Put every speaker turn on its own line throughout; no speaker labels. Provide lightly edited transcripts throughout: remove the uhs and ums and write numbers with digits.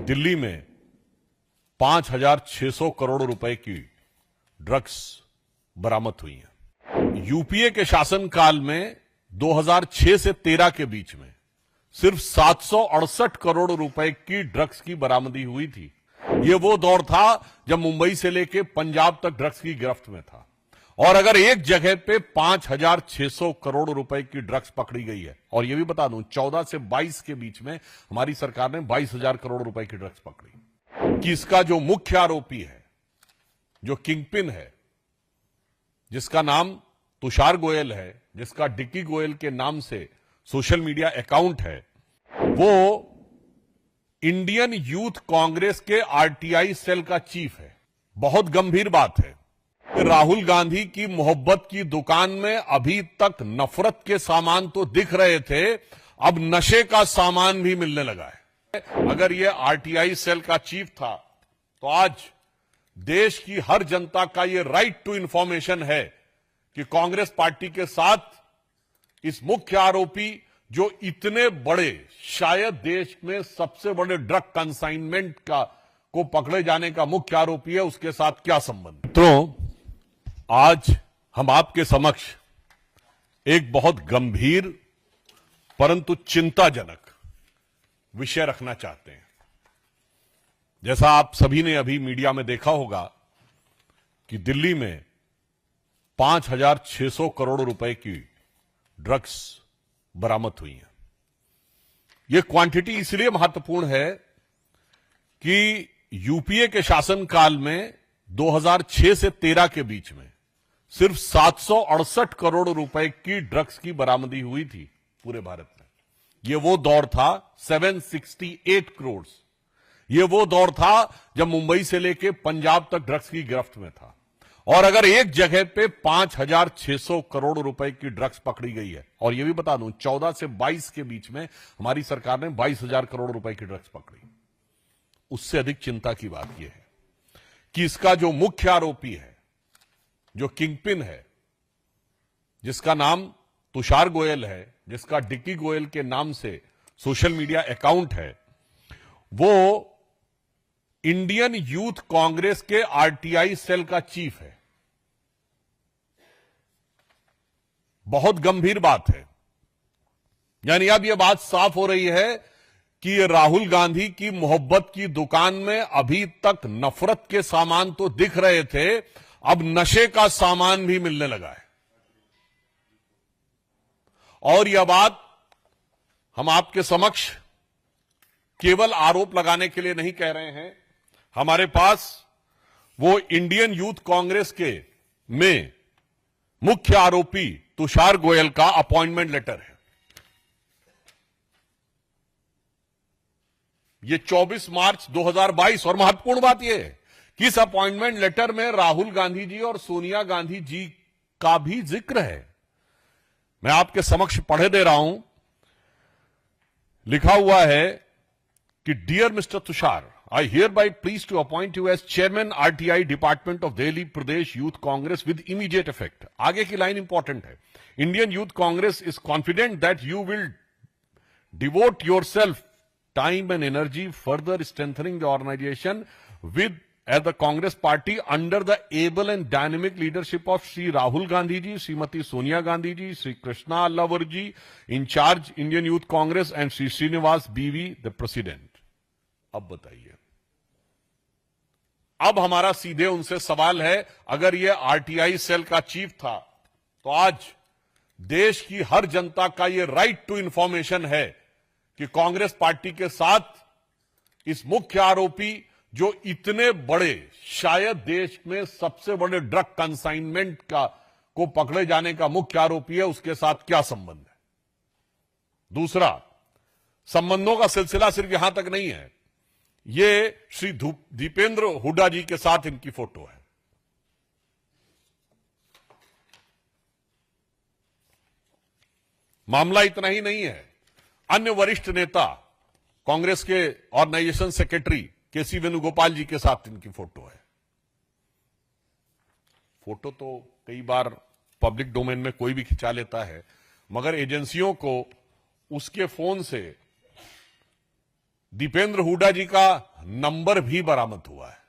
दिल्ली में 5,600 करोड़ रुपए की ड्रग्स बरामद हुई हैं। यूपीए के शासनकाल में 2006 से 13 के बीच में सिर्फ 768 करोड़ रुपए की ड्रग्स की बरामदी हुई थी। यह वो दौर था जब मुंबई से लेकर पंजाब तक ड्रग्स की गिरफ्त में था। और अगर एक जगह पे 5,600 करोड़ रुपए की ड्रग्स पकड़ी गई है, और यह भी बता दूं 14 से 22 के बीच में हमारी सरकार ने 22,000 करोड़ रुपए की ड्रग्स पकड़ी, कि इसका जो मुख्य आरोपी है, जो किंगपिन है, जिसका नाम तुषार गोयल है, जिसका डिक्की गोयल के नाम से सोशल मीडिया अकाउंट है, वो इंडियन यूथ कांग्रेस के आरटीआई सेल का चीफ है। बहुत गंभीर बात है कि राहुल गांधी की मोहब्बत की दुकान में अभी तक नफरत के सामान तो दिख रहे थे, अब नशे का सामान भी मिलने लगा है। अगर यह आरटीआई सेल का चीफ था तो आज देश की हर जनता का यह राइट टू इंफॉर्मेशन है कि कांग्रेस पार्टी के साथ इस मुख्य आरोपी, जो इतने बड़े, शायद देश में सबसे बड़े ड्रग कंसाइनमेंट को पकड़े जाने का मुख्य आरोपी है, उसके साथ क्या संबंध। तो आज हम आपके समक्ष एक बहुत गंभीर परंतु चिंताजनक विषय रखना चाहते हैं। जैसा आप सभी ने अभी मीडिया में देखा होगा कि दिल्ली में 5,600 करोड़ रुपए की ड्रग्स बरामद हुई हैं। यह क्वांटिटी इसलिए महत्वपूर्ण है कि यूपीए के शासनकाल में 2006 से 13 के बीच में सिर्फ 768 करोड़ रुपए की ड्रग्स की बरामदी हुई थी पूरे भारत में। यह वो दौर था 768 करोड़। यह वो दौर था जब मुंबई से लेकर पंजाब तक ड्रग्स की गिरफ्त में था। और अगर एक जगह पे 5,600 करोड़ रुपए की ड्रग्स पकड़ी गई है, और यह भी बता दूं 14 से 22 के बीच में हमारी सरकार ने 22,000 करोड़ रुपए की ड्रग्स पकड़ी, उससे अधिक चिंता की बात यह है कि इसका जो मुख्य आरोपी है, जो किंगपिन है, जिसका नाम तुषार गोयल है, जिसका डिक्की गोयल के नाम से सोशल मीडिया अकाउंट है, वो इंडियन यूथ कांग्रेस के आरटीआई सेल का चीफ है। बहुत गंभीर बात है। यानी अब यह बात साफ हो रही है कि राहुल गांधी की मोहब्बत की दुकान में अभी तक नफरत के सामान तो दिख रहे थे, अब नशे का सामान भी मिलने लगा है। और यह बात हम आपके समक्ष केवल आरोप लगाने के लिए नहीं कह रहे हैं। हमारे पास वो इंडियन यूथ कांग्रेस के में मुख्य आरोपी तुषार गोयल का अपॉइंटमेंट लेटर है। ये 24 मार्च 2022, और महत्वपूर्ण बात यह है कि इस अपॉइंटमेंट लेटर में राहुल गांधी जी और सोनिया गांधी जी का भी जिक्र है। मैं आपके समक्ष पढ़े दे रहा हूं। लिखा हुआ है कि dear mister Tushar, I hereby please to appoint you as Chairman RTI Department of Delhi Pradesh Youth Congress with immediate effect. आगे की लाइन इंपॉर्टेंट है। Indian Youth Congress is confident that you will devote yourself time and energy further strengthening the organization with as the Congress Party under the able and dynamic leadership of Sri Rahul Gandhi ji, Srimati Sonia Gandhi ji, Sri Krishna Allavar ji, in charge Indian Youth Congress, and Sri Srinivas BV, the President. अब बताइए, अब हमारा सीधे उनसे सवाल है, अगर यह आरटीआई सेल का चीफ था तो आज देश की हर जनता का यह राइट टू इंफॉर्मेशन है कि कांग्रेस पार्टी के साथ इस मुख्य आरोपी, जो इतने बड़े, शायद देश में सबसे बड़े ड्रग कंसाइनमेंट को पकड़े जाने का मुख्य आरोपी है, उसके साथ क्या संबंध है। दूसरा, संबंधों का सिलसिला सिर्फ यहां तक नहीं है। ये श्री दीपेंद्र हुड्डा जी के साथ इनकी फोटो है। मामला इतना ही नहीं है, अन्य वरिष्ठ नेता, कांग्रेस के ऑर्गेनाइजेशन सेक्रेटरी केसी वेणुगोपाल जी के साथ इनकी फोटो है। फोटो तो कई बार पब्लिक डोमेन में कोई भी खिंचा लेता है, मगर एजेंसियों को उसके फोन से दीपेंद्र हुड्डा जी का नंबर भी बरामद हुआ है।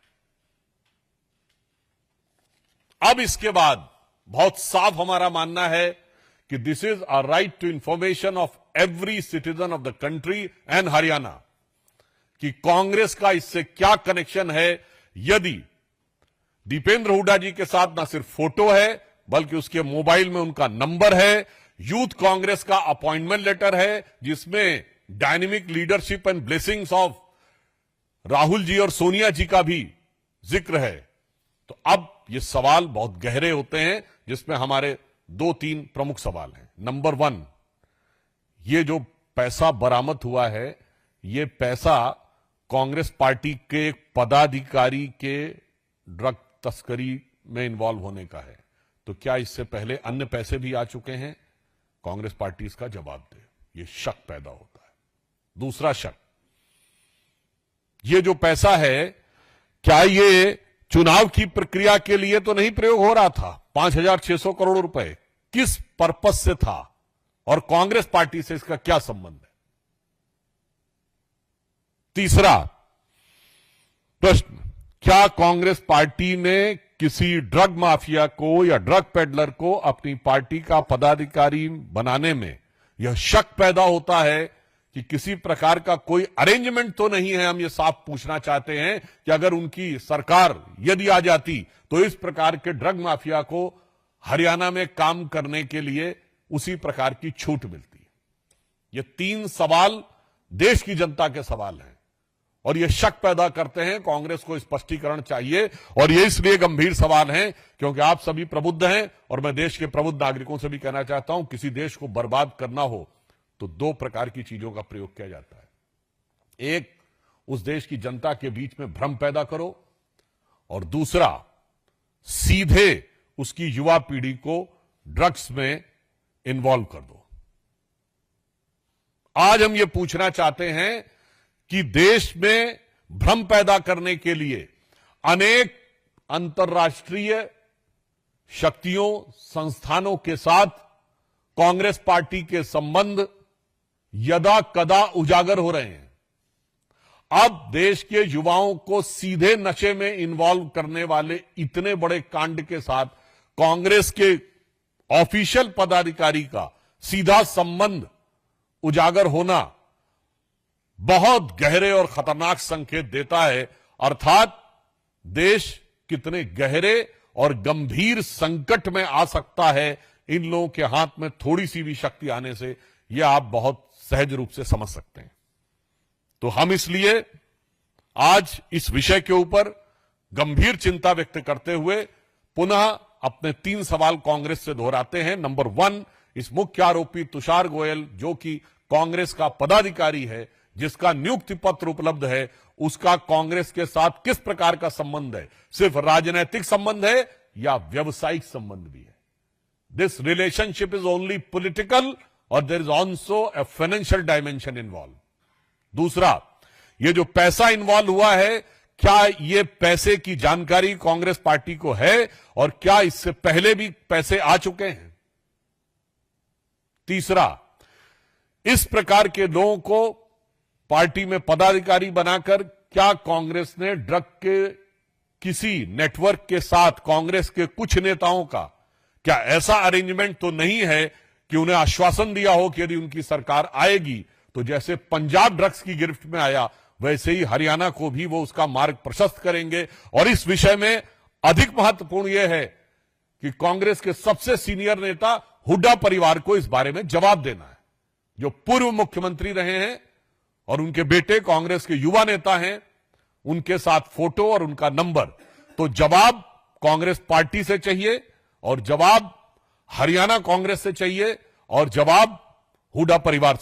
अब इसके बाद बहुत साफ हमारा मानना है कि this is a right to information of every citizen of the country and Haryana कि कांग्रेस का इससे क्या कनेक्शन है। यदि दीपेंद्र हुड्डा जी के साथ ना सिर्फ फोटो है बल्कि उसके मोबाइल में उनका नंबर है, यूथ कांग्रेस का अपॉइंटमेंट लेटर है जिसमें dynamic leadership and blessings of Rahul ji और सोनिया जी का भी जिक्र है, तो अब ये सवाल बहुत गहरे होते हैं जिसमें हमारे 2-3 प्रमुख सवाल हैं। नंबर 1, ये जो पैसा बरामद हुआ है ये पैसा कांग्रेस पार्टी के पदाधिकारी के ड्रग तस्करी में इन्वॉल्व होने का है, तो क्या इससे पहले अन्य पैसे भी आ चुके हैं? कांग्रेस पार्टी इसका जवाब दे। ये शक पैदा होता है। दूसरा शक, ये जो पैसा है क्या ये चुनाव की प्रक्रिया के लिए तो नहीं प्रयोग हो रहा था? 5,600 करोड़ रुपए किस पर्पस से था और कांग्रेस पार्टी से इसका क्या संबंध है? तीसरा प्रश्न, क्या कांग्रेस पार्टी ने किसी ड्रग माफिया को या ड्रग पेडलर को अपनी पार्टी का पदाधिकारी बनाने में यह शक पैदा होता है कि किसी प्रकार का कोई अरेंजमेंट तो नहीं है? हम ये साफ पूछना चाहते हैं कि अगर उनकी सरकार यदि आ जाती तो इस प्रकार के ड्रग माफिया को हरियाणा में काम करने के लिए उसी प्रकार की छूट मिलती है। ये 3 सवाल देश की जनता के सवाल हैं और ये शक पैदा करते हैं। कांग्रेस को स्पष्टीकरण चाहिए और ये इसलिए गंभीर सवाल हैं क्योंकि आप सभी प्रबुद्ध हैं और मैं देश के प्रबुद्ध नागरिकों से भी कहना चाहता हूं, किसी देश को बर्बाद करना हो तो 2 प्रकार की चीजों का प्रयोग किया जाता है। एक, उस देश की जनता के बीच में भ्रम पैदा करो और दूसरा, सीधे उसकी युवा पीढ़ी को ड्रग्स में इन्वॉल्व कर दो। आज हम ये पूछना चाहते हैं कि देश में भ्रम पैदा करने के लिए अनेक अंतर्राष्ट्रीय शक्तियों, संस्थानों के साथ कांग्रेस पार्टी के संबंध यदा कदा उजागर हो रहे हैं। अब देश के युवाओं को सीधे नशे में इन्वॉल्व करने वाले इतने बड़े कांड के साथ कांग्रेस के ऑफिशियल पदाधिकारी का सीधा संबंध उजागर होना बहुत गहरे और खतरनाक संकेत देता है। अर्थात देश कितने गहरे और गंभीर संकट में आ सकता है इन लोगों के हाथ में थोड़ी सी भी शक्ति आने से, यह आप बहुत सहज रूप से समझ सकते हैं। तो हम इसलिए आज इस विषय के ऊपर गंभीर चिंता व्यक्त करते हुए पुनः अपने 3 सवाल कांग्रेस से दोहराते हैं। नंबर 1, इस मुख्य आरोपी तुषार गोयल जो कि कांग्रेस का पदाधिकारी है, जिसका नियुक्ति पत्र उपलब्ध है, उसका कांग्रेस के साथ किस प्रकार का संबंध है? सिर्फ राजनीतिक संबंध है या व्यवसायिक संबंध भी है? This relationship is only political और there is also a financial dimension involve. दूसरा, ये जो पैसा इन्वॉल्व हुआ है, क्या ये पैसे की जानकारी कांग्रेस पार्टी को है और क्या इससे पहले भी पैसे आ चुके हैं? तीसरा, इस प्रकार के लोगों को पार्टी में पदाधिकारी बनाकर क्या कांग्रेस ने ड्रग के किसी नेटवर्क के साथ कांग्रेस के कुछ नेताओं का क्या ऐसा अरेंजमेंट तो नहीं है कि उन्हें आश्वासन दिया हो कि यदि उनकी सरकार आएगी तो जैसे पंजाब ड्रग्स की गिरफ्त में आया वैसे ही हरियाणा को भी वो उसका मार्ग प्रशस्त करेंगे? और इस विषय में अधिक महत्वपूर्ण यह है कि कांग्रेस के सबसे सीनियर नेता हुड्डा परिवार को इस बारे में जवाब देना है। जो पूर्व मुख्यमंत्री रहे हैं और उनके बेटे कांग्रेस के युवा नेता हैं, उनके साथ फोटो और उनका नंबर, तो जवाब कांग्रेस पार्टी से चाहिए और जवाब हरियाणा कांग्रेस से चाहिए और जवाब हुड्डा परिवार से चाहिए।